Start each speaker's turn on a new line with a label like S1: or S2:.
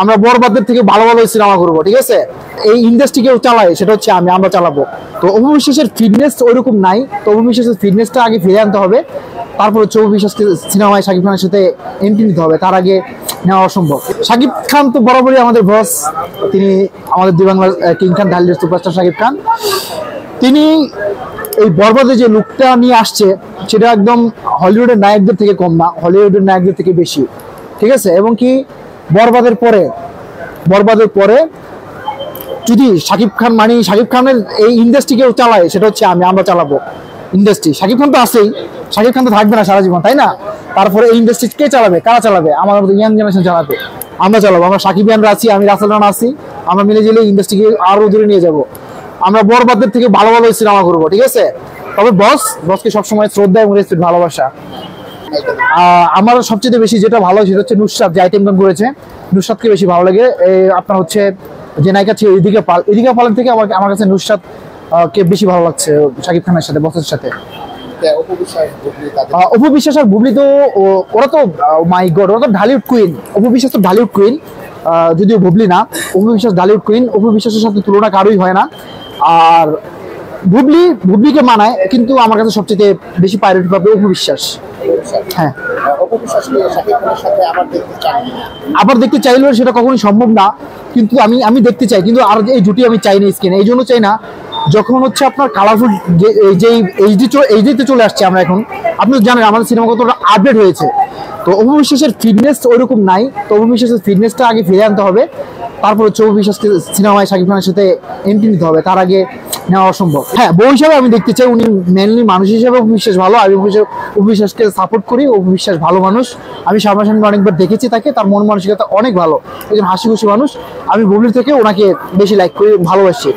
S1: আমরা বরবাদের থেকে ভালো ভালো সিনেমা করবো, ঠিক আছে। এই ইন্ডাস্ট্রি কেউ চালায়, সেটা হচ্ছে আমরা চালাবো। তো অপু বিশ্বাসের ফিটনেস ওইরকম নাই, তো অপু বিশ্বাসের ফিটনেসটা আগে ফিরে আনতে হবে, তারপর হচ্ছে অপু বিশ্বাসকে সিনেমায় শাকিব খানের সাথে এন্ট্রি নিতে হবে, তার আগে নেওয়া অসম্ভব। শাকিব খান তো বরাবরই আমাদের বস, তিনি আমাদের দুই বাংলার কিং খান, ঢালিউডের সুপারস্টার শাকিব খান। তিনি এই বরবাদে যে লুকটা নিয়ে আসছে সেটা একদম হলিউডের নায়কদের থেকে কম না, হলিউডের নায়কদের থেকে বেশি, ঠিক আছে। এবং কি বরবাদের পরে যদি শাকিব খান মানে শাকিব খানের এই ইন্ডাস্ট্রি কেউ চালায়, সেটা হচ্ছে আমরা চালাবো ইন্ডাস্ট্রি। শাকিব খান তো আছেই, শাকিব খান তো থাকবে না সারা জীবন, তাই না? তারপরে এই ইন্ডাস্ট্রি কে চালাবে? কারা চালাবে? আমাদের মতো ইয়াং জেনারেশন চালাবে, আমরা চালাবো। আমরা শাকিব ইয়ানরা আছি, আমি রাসেল রানা আছি, আমরা মিলে জিলে ইন্ডাস্ট্রিকে আরো দূরে নিয়ে যাব। আমরা বরবাদের থেকে ভালো ভালো সিনেমা করবো, ঠিক আছে। তবে বসকে সবসময় শ্রদ্ধা এবং রেসপেক্ট, ভালোবাসা। আমার সবচেয়ে বেশি যেটা ভালো সেটা হচ্ছে নুসরাত, যে আইটেম গান করেছে, নুসরাতকে বেশি ভালো লাগে। আপনার হচ্ছে যে নায়িকা ছিল ইদিকা পালের থেকে আমার কাছে নুসরাত কে বেশি ভালো লাগছে শাকিব খানের সাথে, বসের সাথে। অপু বিশ্বাস আর বুবলি তো ওরা তো মাই গড, ওরা তো ঢালিউড কুইন। অপু বিশ্বাস তো ঢালিউড কুইন, যদিও বুবলি না। অপু বিশ্বাস ঢালিউড কুইন, অপু বিশ্বাসের সাথে তুলনা কারোই হয় না। আর বুবলিকে মানায়, কিন্তু আমার কাছে সবচেয়ে বেশি প্রায়োরিটি পাবে অপু বিশ্বাস। হ্যাঁ, আবার দেখতে চাইলেও সেটা কখনোই সম্ভব না, কিন্তু আমি দেখতে চাই, কিন্তু আর এই জুটি আমি চাই না স্ক্রিনে। এই জন্য চাই না, যখন হচ্ছে আপনার কালারফুল যে এইচডিতে চলে আসছে আমরা এখন, আপনি জানেন আমাদের সিনেমা কতটা আপডেট হয়েছে। তো অপু বিশ্বাসের ফিটনেস ওইরকম নাই, তো অপু বিশ্বাসের ফিটনেসটা আগে ফিরে আনতে হবে, তারপর হচ্ছে অপু বিশ্বাসকে সিনেমায় শাকিব খানের সাথে এন্ট্রি নিতে হবে, তার আগে নেওয়া অসম্ভব। হ্যাঁ, বউ হিসাবে আমি দেখতে চাই, উনি মেনলি মানুষ হিসেবে অপু বিশ্বাস ভালো, আমি অপু বিশ্বাসকে সাপোর্ট করি। অপু বিশ্বাস ভালো মানুষ, আমি সামনাসামনি অনেকবার দেখেছি তাকে, তার মন মানসিকতা অনেক ভালো, একজন হাসি খুশি মানুষ। আমি বুবলির থেকে ওনাকে বেশি লাইক করি, ভালোবাসি।